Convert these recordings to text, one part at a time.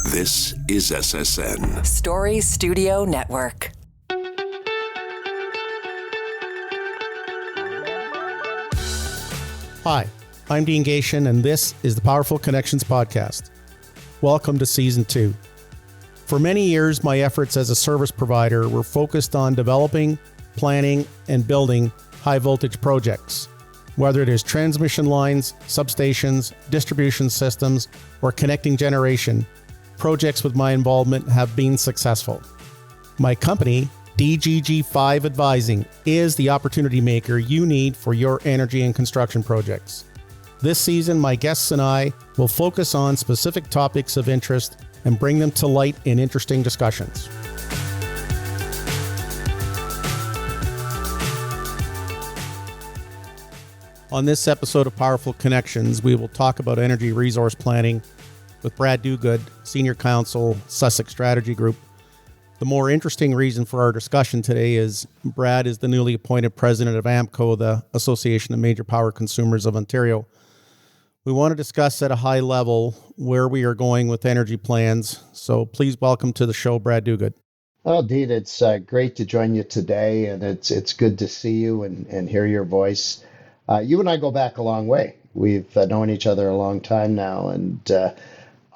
This is SSN. Story Studio Network. Hi, I'm Dean Gation, and this is the Powerful Connections Podcast. Welcome to Season 2. For many years, my efforts as a service provider were focused on developing, planning, and building high-voltage projects. Whether it is transmission lines, substations, distribution systems, or connecting generation, projects with my involvement have been successful. My company, DGG5 Advising, is the opportunity maker you need for your energy and construction projects. This season, my guests and I will focus on specific topics of interest and bring them to light in interesting discussions. On this episode of Powerful Connections, we will talk about energy resource planning with Brad Duguid, Senior Counsel, Sussex Strategy Group. The more interesting reason for our discussion today is Brad is the newly appointed president of AMPCO, the Association of Major Power Consumers of Ontario. We want to discuss at a high level where we are going with energy plans. So please welcome to the show, Brad Duguid. Well, Dean, it's great to join you today, and it's good to see you and hear your voice. You and I go back a long way. We've known each other a long time now, and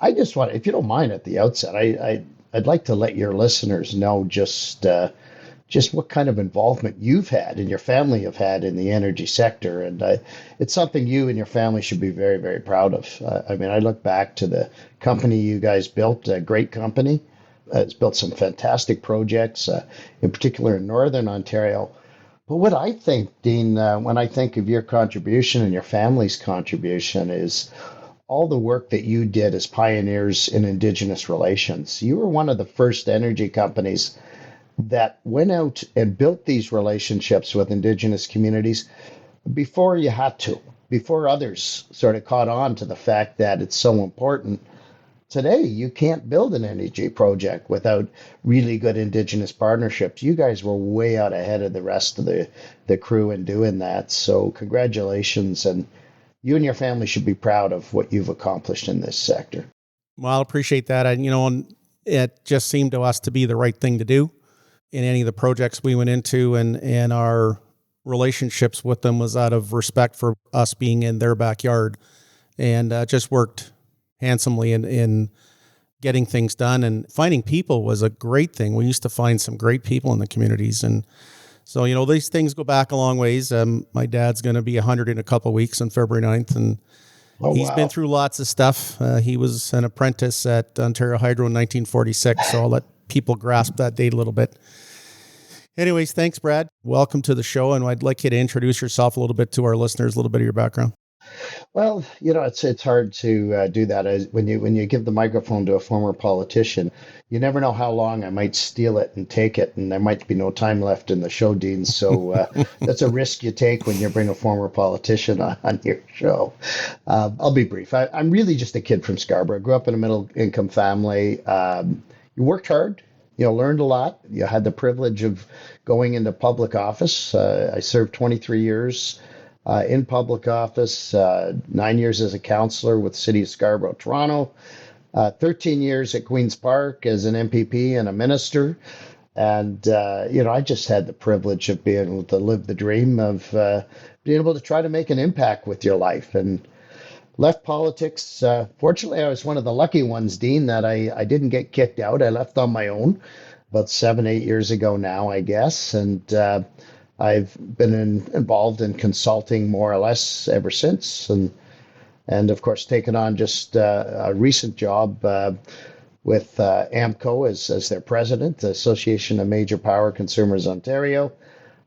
I just want, if you don't mind at the outset, I'd like to let your listeners know just what kind of involvement you've had and your family have had in the energy sector, and it's something you and your family should be very, very proud of. I look back to the company you guys built, a great company. It's built some fantastic projects, in particular in Northern Ontario. But what I think, Dean, when I think of your contribution and your family's contribution is all the work that you did as pioneers in Indigenous relations. You were one of the first energy companies that went out and built these relationships with Indigenous communities before you had to, before others sort of caught on to the fact that it's so important. Today, you can't build an energy project without really good Indigenous partnerships. You guys were way out ahead of the rest of the crew in doing that. So congratulations. And you and your family should be proud of what you've accomplished in this sector. Well, I appreciate that. And it just seemed to us to be the right thing to do in any of the projects we went into, and our relationships with them was out of respect for us being in their backyard, and just worked handsomely in getting things done. And finding people was a great thing. We used to find some great people in the communities. And so, these things go back a long ways. My dad's going to be 100 in a couple of weeks on February 9th. And he's been through lots of stuff. He was an apprentice at Ontario Hydro in 1946. So I'll let people grasp that date a little bit. Anyways, thanks, Brad. Welcome to the show. And I'd like you to introduce yourself a little bit to our listeners, a little bit of your background. Well, it's hard to do that. When you give the microphone to a former politician, you never know how long I might steal it and take it, and there might be no time left in the show, Dean. So that's a risk you take when you bring a former politician on your show. I'll be brief. I'm really just a kid from Scarborough. I grew up in a middle-income family. You worked hard. Learned a lot. You had the privilege of going into public office. I served 23 years in public office, 9 years as a councillor with the City of Scarborough, Toronto, 13 years at Queen's Park as an MPP and a minister. And, I just had the privilege of being able to live the dream of being able to try to make an impact with your life. And left politics. Fortunately, I was one of the lucky ones, Dean, that I didn't get kicked out. I left on my own about 7-8 years ago now, I guess. And I've been involved in consulting more or less ever since, and of course taken on just a recent job with AMPCO as their president, the Association of Major Power Consumers Ontario,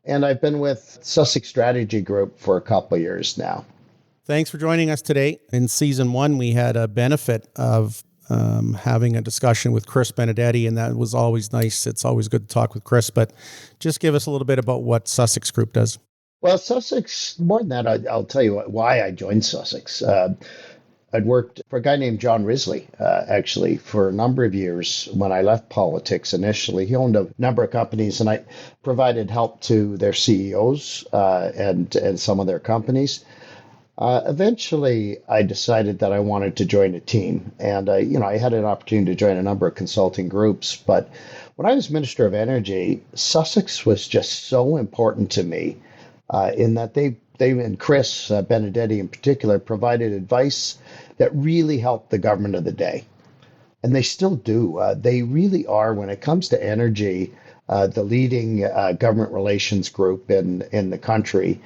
and I've been with Sussex Strategy Group for a couple of years now. Thanks for joining us today. In season 1, we had a benefit of having a discussion with Chris Benedetti, and that was always nice. It's always good to talk with Chris, but just give us a little bit about what Sussex Group does. Well, Sussex, more than that, I'll tell you why I joined Sussex. I'd worked for a guy named John Risley, actually, for a number of years when I left politics initially. He owned a number of companies, and I provided help to their CEOs and some of their companies. Eventually, I decided that I wanted to join a team, and I had an opportunity to join a number of consulting groups. But when I was Minister of Energy, Sussex was just so important to me in that they and Chris Benedetti in particular provided advice that really helped the government of the day, and they still do. They really are, when it comes to energy, the leading government relations group in the country.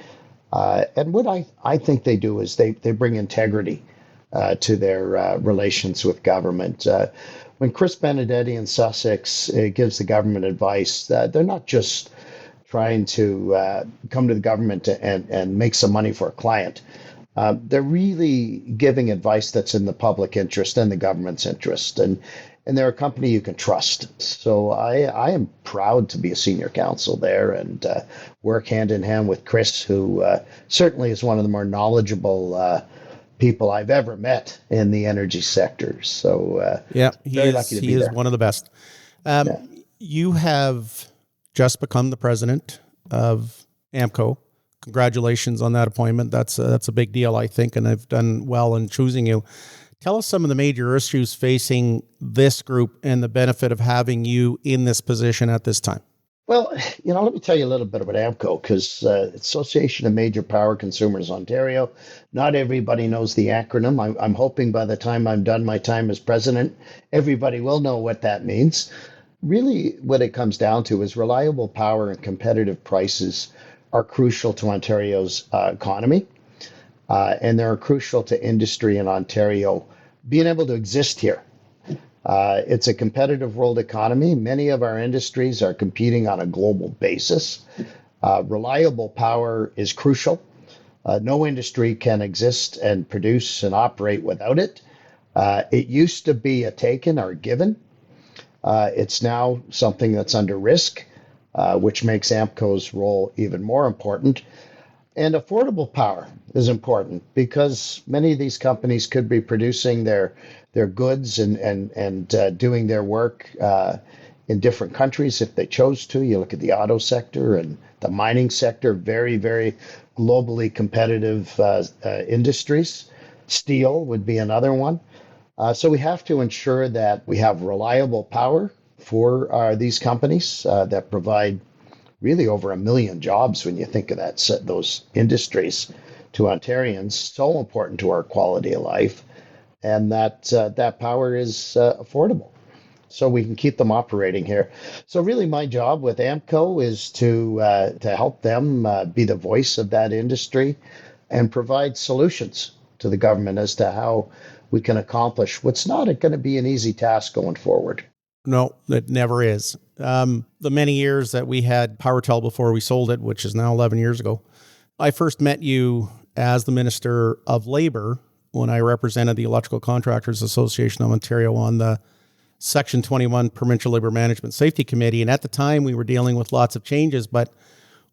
And what I think they do is they bring integrity to their relations with government. When Chris Benedetti in Sussex gives the government advice, they're not just trying to come to the government and make some money for a client. They're really giving advice that's in the public interest and the government's interest. And they're a company you can trust. So I am proud to be a senior counsel there and work hand in hand with Chris, who certainly is one of the more knowledgeable people I've ever met in the energy sector. So he very lucky to be is there. one of the best. You have just become the president of AMPCO. Congratulations on that appointment. That's a big deal, I think, and I've done well in choosing you. Tell us some of the major issues facing this group and the benefit of having you in this position at this time. Well, let me tell you a little bit about AMPCO, because Association of Major Power Consumers Ontario. Not everybody knows the acronym. I'm hoping by the time I'm done my time as president, everybody will know what that means. Really, what it comes down to is reliable power and competitive prices are crucial to Ontario's economy, and they're crucial to industry in Ontario being able to exist here. It's a competitive world economy. Many of our industries are competing on a global basis. Reliable power is crucial. No industry can exist and produce and operate without it. It used to be a taken or a given. It's now something that's under risk, which makes AMPCO's role even more important. And affordable power is important because many of these companies could be producing their goods and doing their work in different countries if they chose to. You look at the auto sector and the mining sector, very, very globally competitive industries. Steel would be another one. So we have to ensure that we have reliable power for these companies that provide really over 1 million jobs when you think of those industries to Ontarians. So important to our quality of life, and that power is affordable, so we can keep them operating here. So really, my job with AMPCO is to help them be the voice of that industry and provide solutions to the government as to how we can accomplish what's not going to be an easy task going forward. No, it never is. The many years that we had PowerTel before we sold it, which is now 11 years ago, I first met you as the Minister of Labour when I represented the Electrical Contractors Association of Ontario on the Section 21 Provincial Labour Management Safety Committee. And at the time, we were dealing with lots of changes. But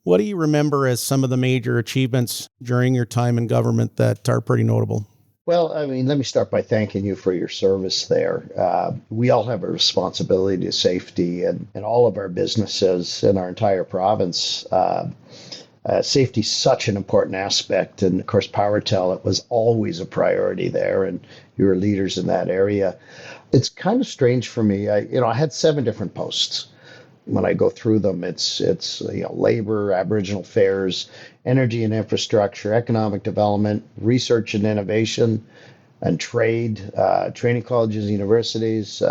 what do you remember as some of the major achievements during your time in government that are pretty notable? Well, I mean, let me start by thanking you for your service there. We all have a responsibility to safety in all of our businesses in our entire province. Safety is such an important aspect. And of course, PowerTel, it was always a priority there, and you were leaders in that area. It's kind of strange for me. I had 7 different posts. When I go through them, it's labor, Aboriginal affairs, energy and infrastructure, economic development, research and innovation, and trade, training colleges, universities,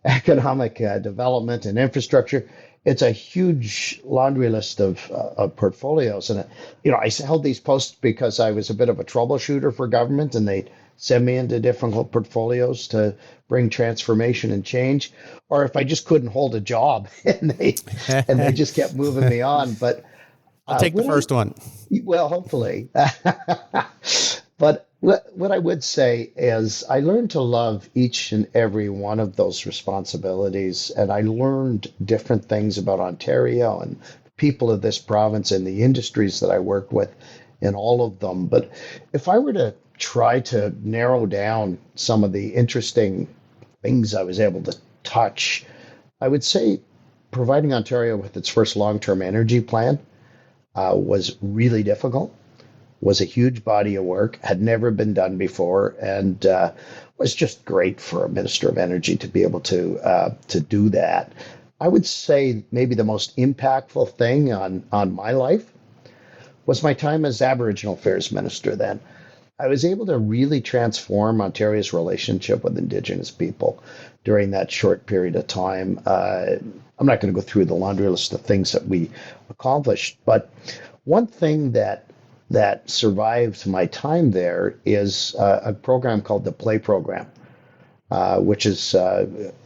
economic development and infrastructure. It's a huge laundry list of portfolios. And, I held these posts because I was a bit of a troubleshooter for government, and they send me into different portfolios to bring transformation and change, or if I just couldn't hold a job and they just kept moving me on. But I'll take the first one. Well, hopefully. But what I would say is I learned to love each and every one of those responsibilities, and I learned different things about Ontario and people of this province and the industries that I work with in all of them. But if I were to try to narrow down some of the interesting things I was able to touch, I would say providing Ontario with its first long-term energy plan was really difficult. was a huge body of work, had never been done before, and was just great for a Minister of Energy to be able to do that. I would say maybe the most impactful thing on my life was my time as Aboriginal Affairs Minister then. I was able to really transform Ontario's relationship with Indigenous people during that short period of time. I'm not going to go through the laundry list of things that we accomplished, but one thing that survived my time there is a program called the Play Program, which is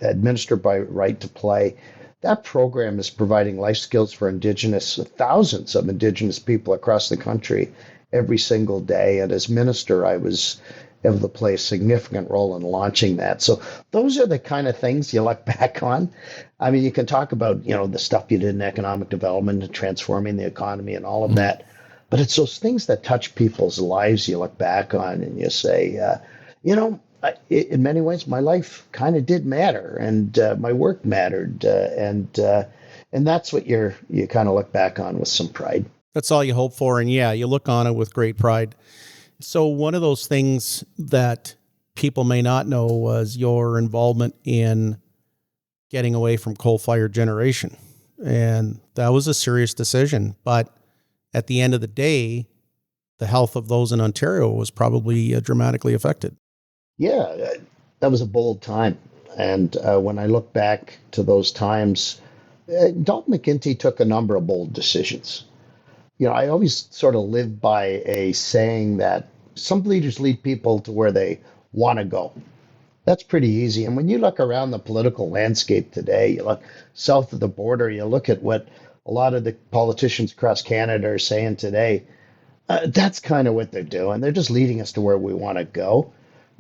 administered by Right to Play. That program is providing life skills for thousands of Indigenous people across the country every single day. And as minister, I was able to play a significant role in launching that. So those are the kind of things you look back on. I mean, you can talk about, the stuff you did in economic development and transforming the economy and all of that. But it's those things that touch people's lives you look back on and you say, in many ways, my life kind of did matter, and my work mattered, and that's what you kind of look back on with some pride. That's all you hope for, and yeah, you look on it with great pride. So one of those things that people may not know was your involvement in getting away from coal-fired generation, and that was a serious decision. But at the end of the day, the health of those in Ontario was probably dramatically affected. Yeah, that was a bold time. And when I look back to those times, Dalton McGuinty took a number of bold decisions. I always sort of live by a saying that some leaders lead people to where they want to go. That's pretty easy. And when you look around the political landscape today, you look south of the border, you look at what a lot of the politicians across Canada are saying today, that's kind of what they're doing. They're just leading us to where we want to go.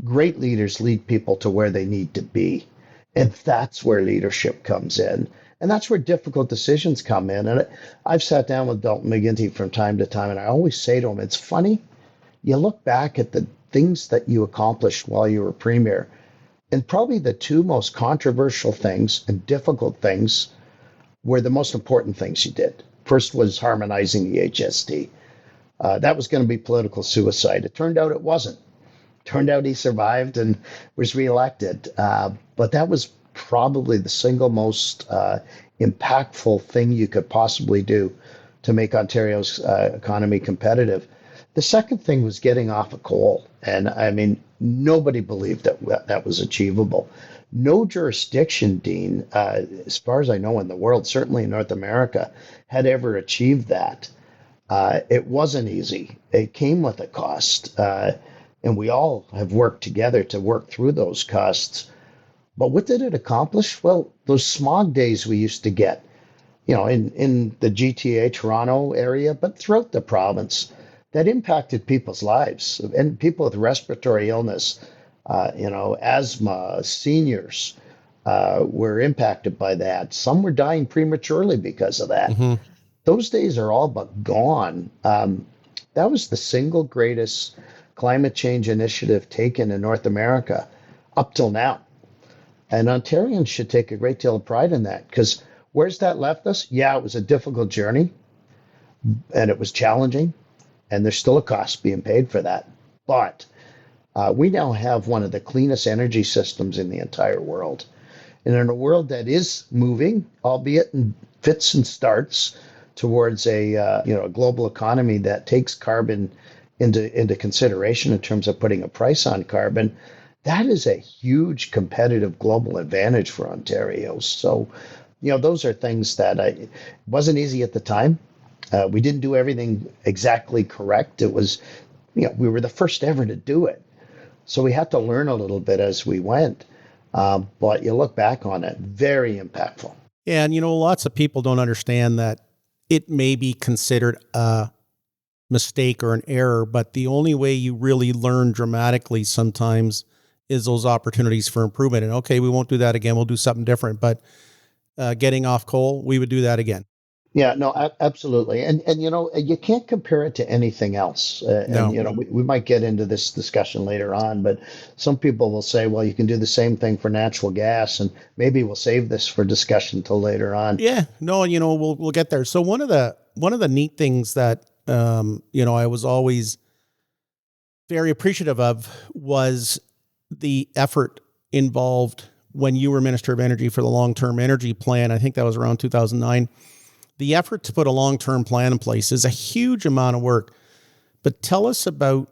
Great leaders lead people to where they need to be. And that's where leadership comes in. And that's where difficult decisions come in. And I've sat down with Dalton McGuinty from time to time, and I always say to him, it's funny, you look back at the things that you accomplished while you were premier, and probably the two most controversial things and difficult things were the most important things you did. First was harmonizing the HST. That was going to be political suicide. It turned out it wasn't. Turned out he survived and was reelected. But that was probably the single most impactful thing you could possibly do to make Ontario's economy competitive. The second thing was getting off of coal. And I mean, nobody believed that was achievable. No jurisdiction, Dean, as far as I know in the world, certainly in North America, had ever achieved that. It wasn't easy. It came with a cost. And we all have worked together to work through those costs. But what did it accomplish? Well, those smog days we used to get, in the GTA Toronto area, but throughout the province, that impacted people's lives. And people with respiratory illness, asthma, seniors were impacted by that. Some were dying prematurely because of that. Mm-hmm. Those days are all but gone. That was the single greatest climate change initiative taken in North America up till now. And Ontarians should take a great deal of pride in that, because where's that left us? Yeah, it was a difficult journey and it was challenging, and there's still a cost being paid for that. But we now have one of the cleanest energy systems in the entire world. And in a world that is moving, albeit in fits and starts, towards a global economy that takes carbon into consideration in terms of putting a price on carbon, that is a huge competitive global advantage for Ontario. So, those are things that it wasn't easy at the time. We didn't do everything exactly correct. It was, we were the first ever to do it. So we had to learn a little bit as we went. But you look back on it, very impactful. Yeah, and lots of people don't understand that it may be considered a mistake or an error, but the only way you really learn dramatically sometimes is those opportunities for improvement. And okay, we won't do that again. We'll do something different. But getting off coal, we would do that again. Yeah, no, absolutely. And you can't compare it to anything else. No. And, we might get into this discussion later on, but some people will say, well, you can do the same thing for natural gas, and maybe we'll save this for discussion till later on. Yeah, no, we'll get there. So one of the neat things that, I was always very appreciative of was the effort involved when you were Minister of Energy for the long-term energy plan. I think that was around 2009. The effort to put a long-term plan in place is a huge amount of work. But tell us about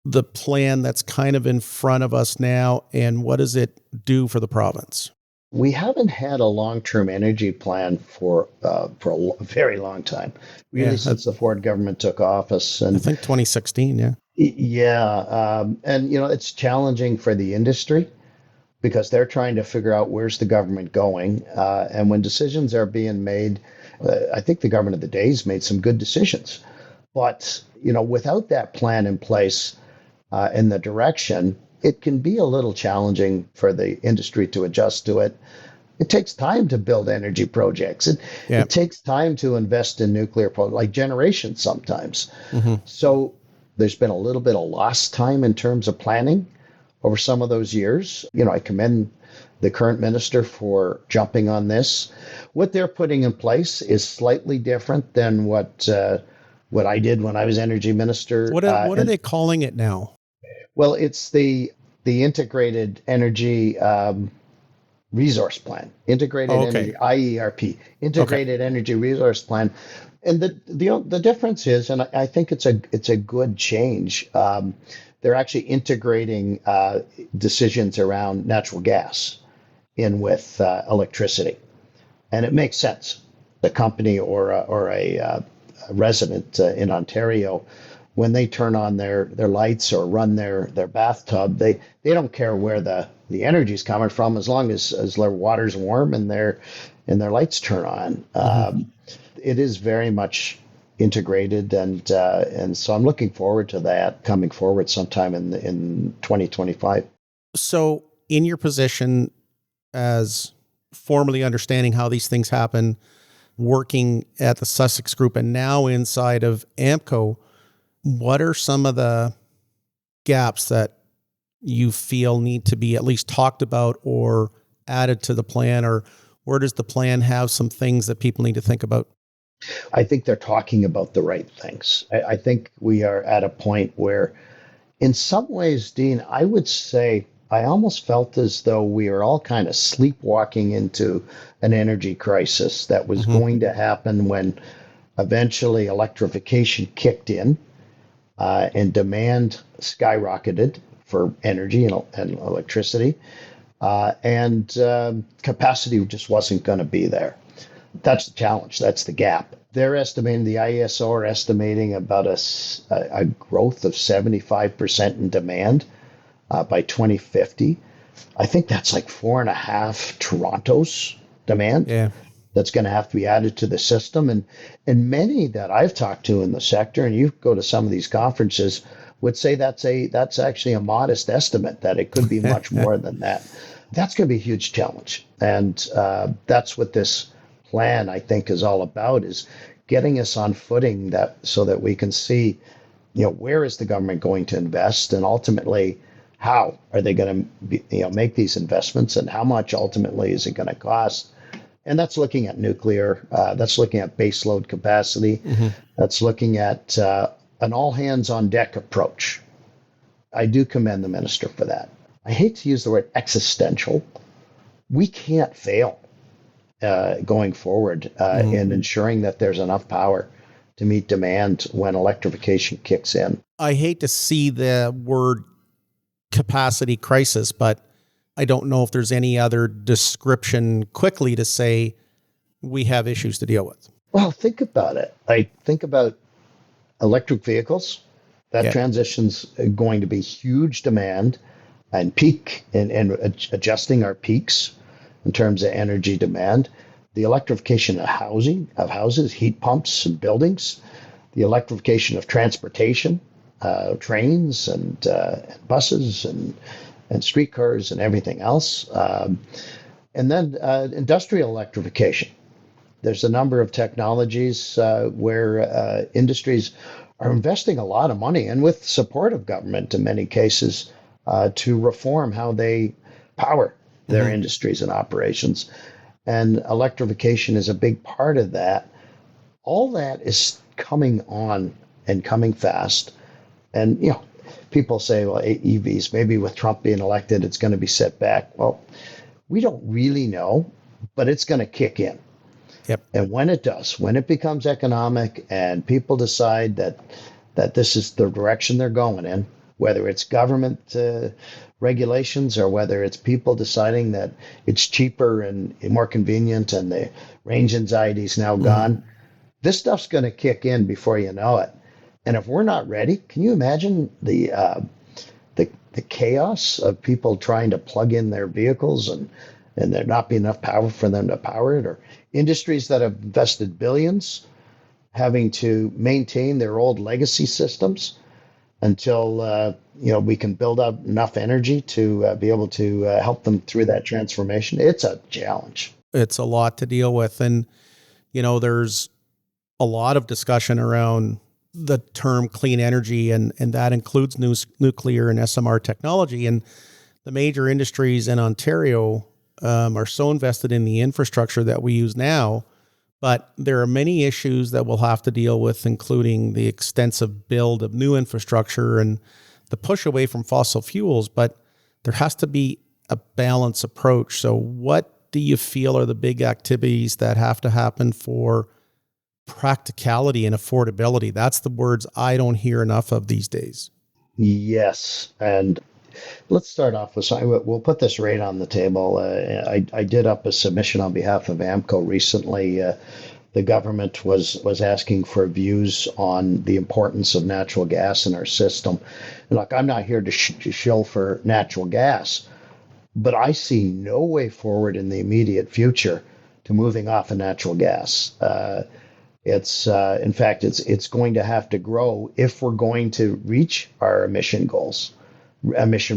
the plan that's kind of in front of us now, and what does it do for the province? We haven't had a long-term energy plan for very long time, really, since the Ford government took office. And I think 2016, yeah. And it's challenging for the industry because they're trying to figure out where's the government going. And when decisions are being made, I think the government of the day's made some good decisions. But, without that plan in place in the direction, it can be a little challenging for the industry to adjust to it. It takes time to build energy projects. It takes time to invest in nuclear, like generation sometimes. Mm-hmm. So there's been a little bit of lost time in terms of planning over some of those years. I commend the current minister for jumping on this. What they're putting in place is slightly different than what I did when I was energy minister. What are they calling it now? Well, it's the integrated energy resource plan, energy IERP, integrated energy resource plan. And the difference is, and I think it's a good change. They're actually integrating decisions around natural gas in with electricity, and it makes sense. The company or a resident in Ontario, when they turn on their lights or run their bathtub, they don't care where the energy is coming from as long as their water's warm and their lights turn on. Mm-hmm. It is very much integrated, and so I'm looking forward to that coming forward sometime in 2025. So, in your position as formally understanding how these things happen, working at the Sussex Group, and now inside of AMPCO, what are some of the gaps that you feel need to be at least talked about or added to the plan, or where does the plan have some things that people need to think about? I think they're talking about the right things. I think we are at a point where, in some ways, Dean, I would say I almost felt as though we are all kind of sleepwalking into an energy crisis that was mm-hmm. going to happen when eventually electrification kicked in and demand skyrocketed for energy and electricity, and capacity just wasn't going to be there. That's the challenge. That's the gap. They're estimating, the IESO are estimating about a growth of 75% in demand by 2050. I think that's like 4.5 Toronto's demand. Yeah. That's going to have to be added to the system. And many that I've talked to in the sector, and you go to some of these conferences, would say that's actually a modest estimate, that it could be much more than that. That's going to be a huge challenge. And that's what this plan, I think, is all about, is getting us on footing so that we can see, where is the government going to invest, and ultimately, how are they going to make these investments, and how much ultimately is it going to cost? And that's looking at nuclear, that's looking at baseload capacity, mm-hmm. that's looking at an all-hands-on-deck approach. I do commend the minister for that. I hate to use the word existential. We can't fail going forward mm-hmm. in ensuring that there's enough power to meet demand when electrification kicks in. I hate to see the word capacity crisis, but I don't know if there's any other description quickly to say we have issues to deal with. Well, think about it. Think about electric vehicles. That transition's going to be huge demand and peak and adjusting our peaks in terms of energy demand. The electrification of houses, heat pumps and buildings, the electrification of transportation, trains and buses and streetcars and everything else. And then industrial electrification. There's a number of technologies where industries are investing a lot of money, and with support of government in many cases, to reform how they power their mm-hmm. industries and operations. And electrification is a big part of that. All that is coming on and coming fast. And, people say, well, EVs, maybe with Trump being elected, it's going to be set back. Well, we don't really know, but it's going to kick in. Yep. And when it does, when it becomes economic and people decide that this is the direction they're going in, whether it's government regulations or whether it's people deciding that it's cheaper and more convenient and the range anxiety is now gone, this stuff's going to kick in before you know it. And if we're not ready, can you imagine the chaos of people trying to plug in their vehicles and there not be enough power for them to power it, or industries that have invested billions having to maintain their old legacy systems until we can build up enough energy to be able to help them through that transformation. It's a challenge. It's a lot to deal with. And, there's a lot of discussion around the term clean energy, and that includes nuclear and SMR technology. And the major industries in Ontario are so invested in the infrastructure that we use now, but there are many issues that we'll have to deal with, including the extensive build of new infrastructure and the push away from fossil fuels. But there has to be a balanced approach. So what do you feel are the big activities that have to happen for practicality and affordability? That's the words I don't hear enough of these days. Yes. And let's start off with, we'll put this right on the table. I did up a submission on behalf of AMPCO recently. The government was asking for views on the importance of natural gas in our system. And look, I'm not here to shill for natural gas, but I see no way forward in the immediate future to moving off of natural gas. In fact, it's going to have to grow if we're going to reach our emission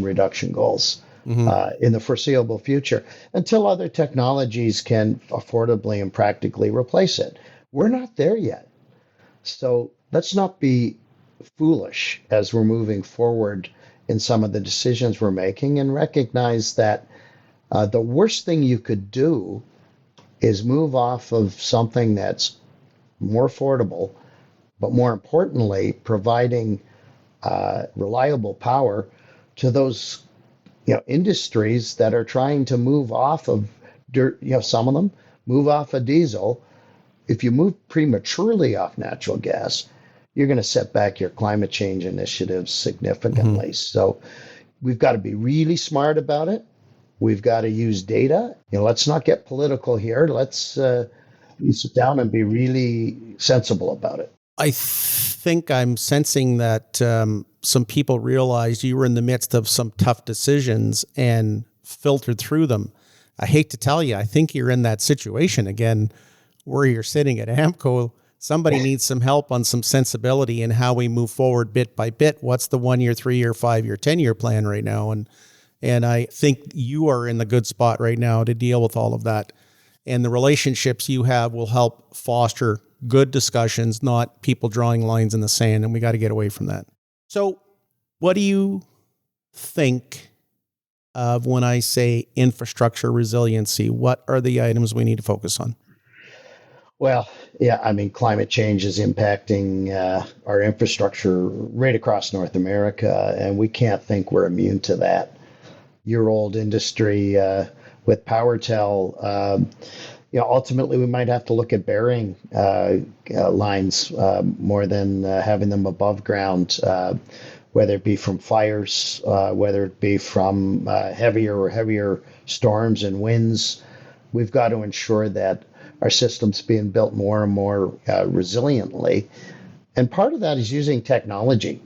reduction goals in the foreseeable future, until other technologies can affordably and practically replace it. We're not there yet. So let's not be foolish as we're moving forward in some of the decisions we're making, and recognize that the worst thing you could do is move off of something that's more affordable, but more importantly, providing reliable power to those industries that are trying to move off of some of them move off of diesel. If you move prematurely off natural gas, you're going to set back your climate change initiatives significantly. So we've got to be really smart about it. We've got to use data. Let's not get political here. Let's sit down and be really sensible about it. I think I'm sensing that some people realized you were in the midst of some tough decisions and filtered through them. I hate to tell you, I think you're in that situation again, where you're sitting at AMPCO. Somebody needs some help on some sensibility in how we move forward bit by bit. What's the 1 year, 3 year, 5 year, 10-year plan right now? And I think you are in the good spot right now to deal with all of that. And the relationships you have will help foster good discussions, not people drawing lines in the sand. And we got to get away from that. So what do you think of when I say infrastructure resiliency? What are the items we need to focus on? Well, yeah, climate change is impacting our infrastructure right across North America, and we can't think we're immune to that. Year-old industry with PowerTel, ultimately we might have to look at burying lines more than having them above ground, whether it be from fires, whether it be from heavier storms and winds. We've got to ensure that our system's being built more and more resiliently. And part of that is using technology.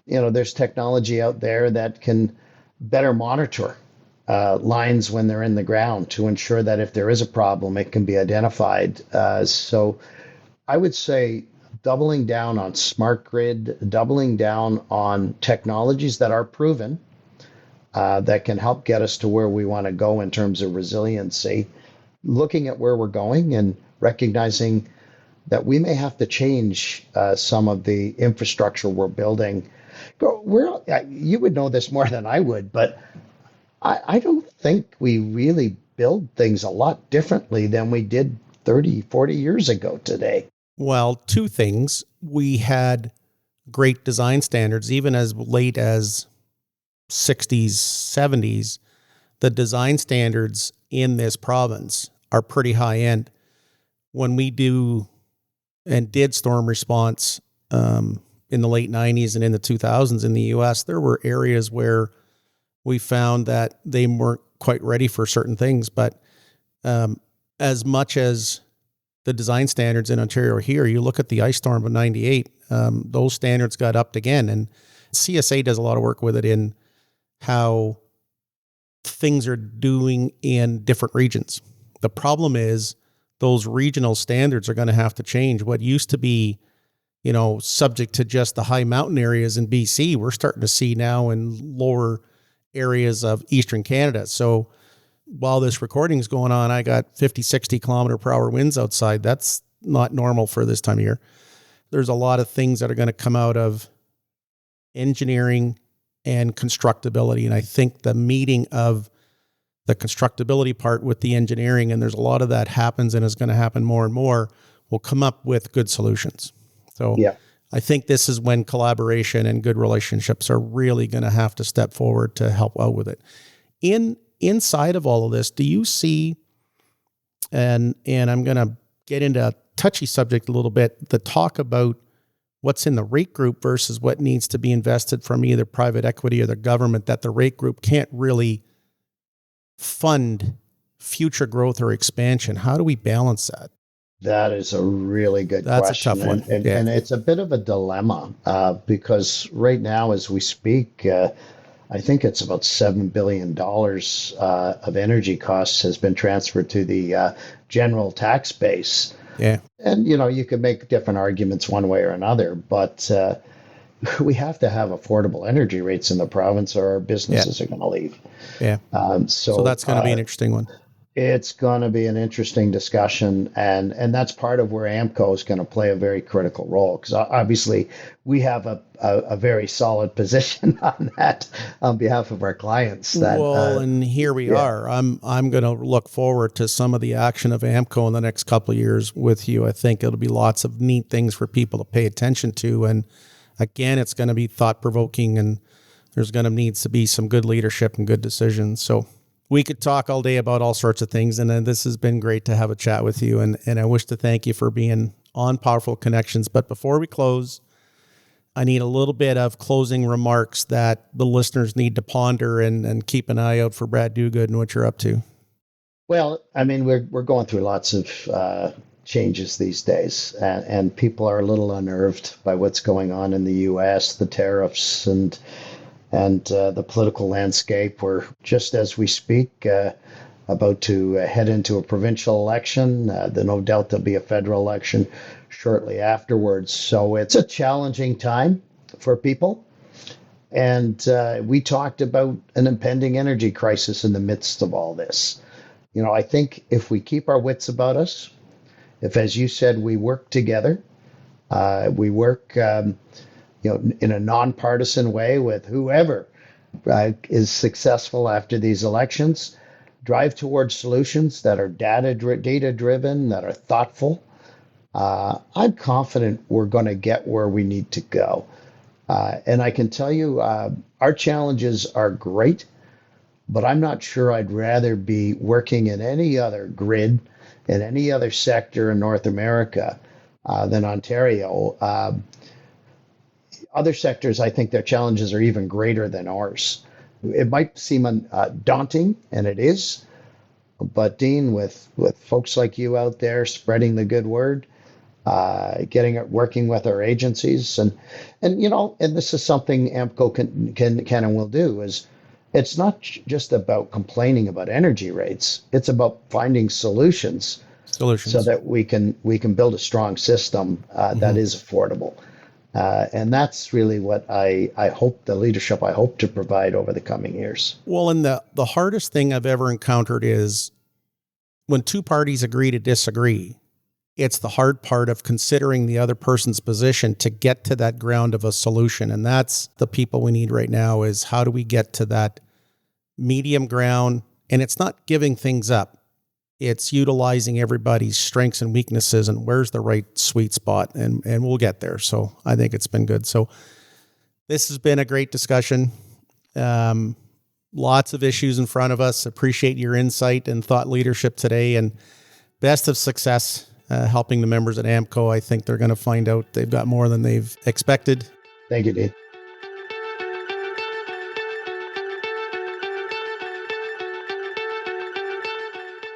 There's technology out there that can better monitor lines when they're in the ground to ensure that if there is a problem, it can be identified. So I would say doubling down on smart grid, doubling down on technologies that are proven, that can help get us to where we want to go in terms of resiliency, looking at where we're going and recognizing that we may have to change some of the infrastructure we're building. You would know this more than I would, but I don't think we really build things a lot differently than we did 30, 40 years ago today. Well, two things. We had great design standards, even as late as 60s, 70s, the design standards in this province are pretty high end. When we do and did storm response in the late 90s and in the 2000s in the US, there were areas where we found that they weren't quite ready for certain things. But as much as the design standards in Ontario are here, you look at the ice storm of 98, those standards got upped again. And CSA does a lot of work with it in how things are doing in different regions. The problem is those regional standards are going to have to change. What used to be, subject to just the high mountain areas in BC, we're starting to see now in lower areas of Eastern Canada. So while this recording is going on, I got 50, 60 kilometer per hour winds outside. That's not normal for this time of year. There's a lot of things that are going to come out of engineering and constructability. And I think the meeting of the constructability part with the engineering, and there's a lot of that happens and is going to happen more and more, will come up with good solutions. So yeah. I think this is when collaboration and good relationships are really going to have to step forward to help out with it. Inside of all of this, do you see, and I'm going to get into a touchy subject a little bit, the talk about what's in the rate group versus what needs to be invested from either private equity or the government, that the rate group can't really fund future growth or expansion? How do we balance that? That is a really good question. That's a tough one. And it's a bit of a dilemma because right now, as we speak, I think it's about $7 billion of energy costs has been transferred to the general tax base. Yeah. And, you could make different arguments one way or another, but we have to have affordable energy rates in the province or our businesses are going to leave. Yeah. So that's going to be an interesting one. It's going to be an interesting discussion, and that's part of where AMPCO is going to play a very critical role, because obviously we have a very solid position on that on behalf of our clients. And here we are. I'm going to look forward to some of the action of AMPCO in the next couple of years with you. I think it'll be lots of neat things for people to pay attention to, and again, it's going to be thought-provoking, and there's going to need to be some good leadership and good decisions. So we could talk all day about all sorts of things, and this has been great to have a chat with you, and I wish to thank you for being on Powerful Connections. But before we close, I need a little bit of closing remarks that the listeners need to ponder and keep an eye out for Brad Duguid and what you're up to. Well, I mean, we're going through lots of changes these days, and people are a little unnerved by what's going on in the U.S., the tariffs, and the political landscape. We're, just as we speak, about to head into a provincial election. No doubt there'll be a federal election shortly afterwards. So it's a challenging time for people. And we talked about an impending energy crisis in the midst of all this. I think if we keep our wits about us, if, as you said, we work together, we work in a nonpartisan way with whoever is successful after these elections, drive towards solutions that are data-driven, that are thoughtful, I'm confident we're going to get where we need to go. And I can tell you, our challenges are great, but I'm not sure I'd rather be working in any other grid, in any other sector in North America than Ontario. Other sectors, I think their challenges are even greater than ours. It might seem daunting, and it is, but Dean, with folks like you out there spreading the good word, working with our agencies, and this is something AMPCO can and will do, is it's not just about complaining about energy rates. It's about finding solutions so that we can build a strong system that is affordable. And that's really what I hope, the leadership I hope to provide over the coming years. Well, and the hardest thing I've ever encountered is when two parties agree to disagree. It's the hard part of considering the other person's position to get to that ground of a solution. And that's the people we need right now, is how do we get to that medium ground? And it's not giving things up. It's utilizing everybody's strengths and weaknesses and where's the right sweet spot, and we'll get there. So I think it's been good. So this has been a great discussion. Lots of issues in front of us. Appreciate your insight and thought leadership today, and best of success helping the members at AMPCO. I think they're going to find out they've got more than they've expected. Thank you, Dean.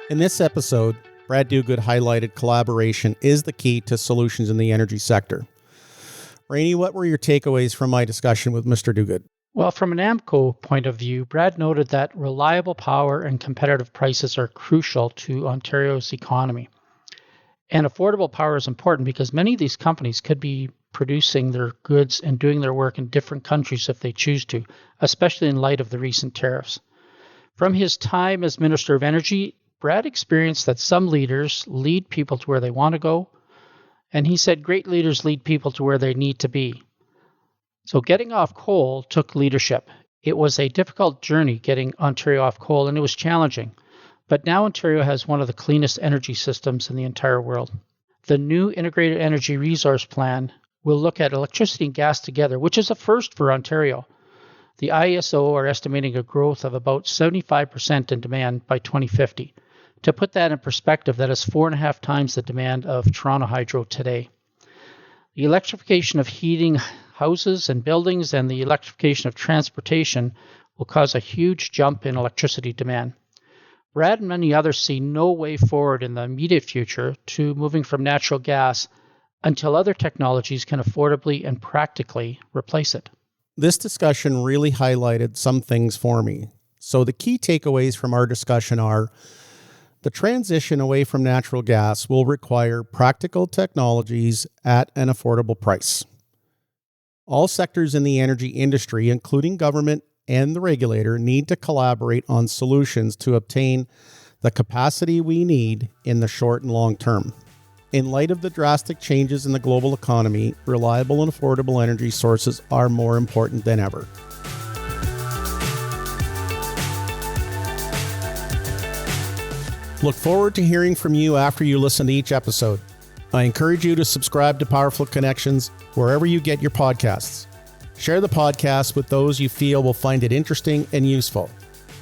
In this episode, Brad Duguid highlighted collaboration is the key to solutions in the energy sector. Rainey, what were your takeaways from my discussion with Mr. Duguid? Well, from an AMPCO point of view, Brad noted that reliable power and competitive prices are crucial to Ontario's economy. And affordable power is important because many of these companies could be producing their goods and doing their work in different countries if they choose to, especially in light of the recent tariffs. From his time as Minister of Energy, Brad experienced that some leaders lead people to where they want to go, and he said great leaders lead people to where they need to be. So getting off coal took leadership. It was a difficult journey getting Ontario off coal, and it was challenging. But now Ontario has one of the cleanest energy systems in the entire world. The new Integrated Energy Resource Plan will look at electricity and gas together, which is a first for Ontario. The ISO are estimating a growth of about 75% in demand by 2050. To put that in perspective, that is 4.5 times the demand of Toronto Hydro today. The electrification of heating houses and buildings and the electrification of transportation will cause a huge jump in electricity demand. Brad and many others see no way forward in the immediate future to moving from natural gas until other technologies can affordably and practically replace it. This discussion really highlighted some things for me. So the key takeaways from our discussion are: the transition away from natural gas will require practical technologies at an affordable price. All sectors in the energy industry, including government and the regulator, need to collaborate on solutions to obtain the capacity we need in the short and long term. In light of the drastic changes in the global economy, reliable and affordable energy sources are more important than ever. Look forward to hearing from you after you listen to each episode. I encourage you to subscribe to Powerful Connections wherever you get your podcasts. Share the podcast with those you feel will find it interesting and useful.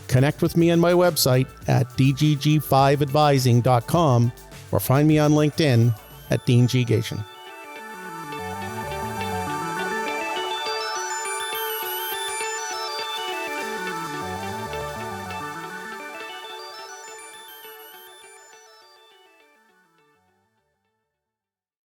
Connect with me on my website at dgg5advising.com or find me on LinkedIn at Dean G. Gation.